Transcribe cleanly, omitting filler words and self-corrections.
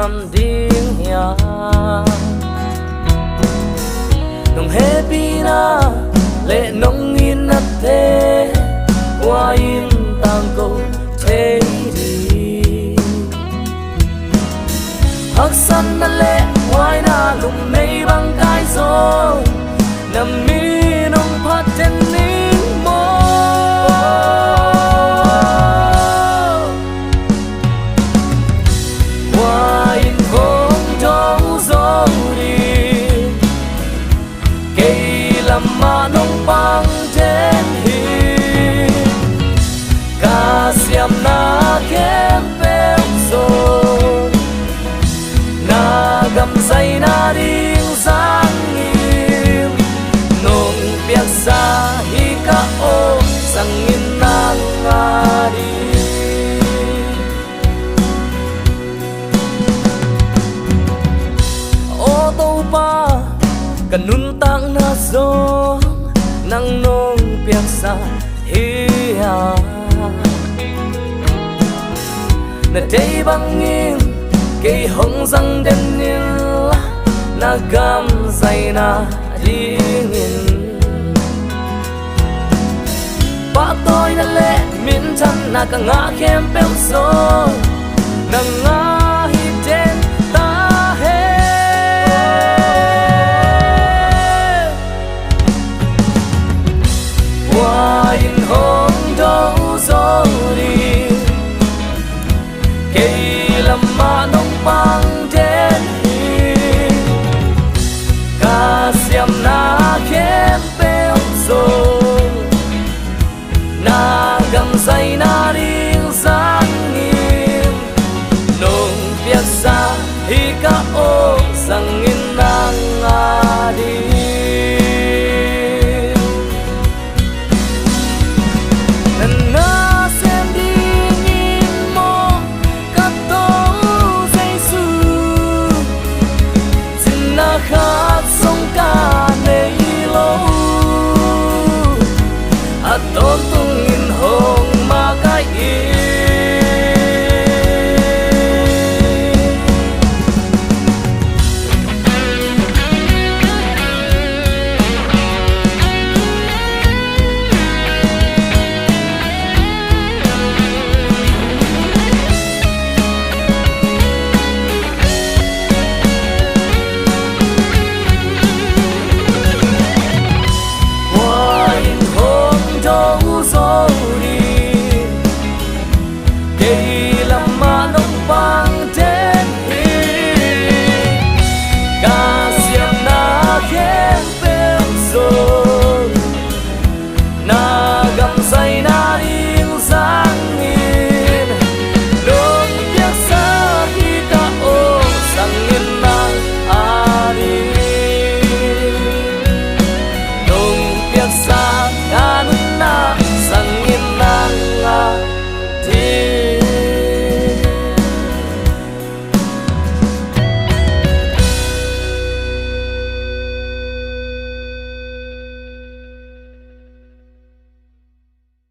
sam ding ya nong happy na lệ nong in na thế qua in tang câu thế đi hắc san na lệ ngoài na lùng mây băng cái gió nằm mi nong phát trên nín mơ qua in không trong gió đi cây làm mà nong băng trên hi ca xiêm na kem bèo rồi na gầm say na đi sang im nong biak sa hi ka o sang in na nga đi ô tô pa kanun tang na zo nang nong biak sa hi ha na day bang in cây hồng răng đen nil na gam say na đi nghìn ba tôi na lệ miên chân na cả ngã khem bèo số na ngã hi trên ta hết qua in hồng đâu rồi cây làm mà nông băng trên hi ca xiêm na khem bèo rồi na gầm say na đi sang nghiêm nông biak sa hi ka o sang in nang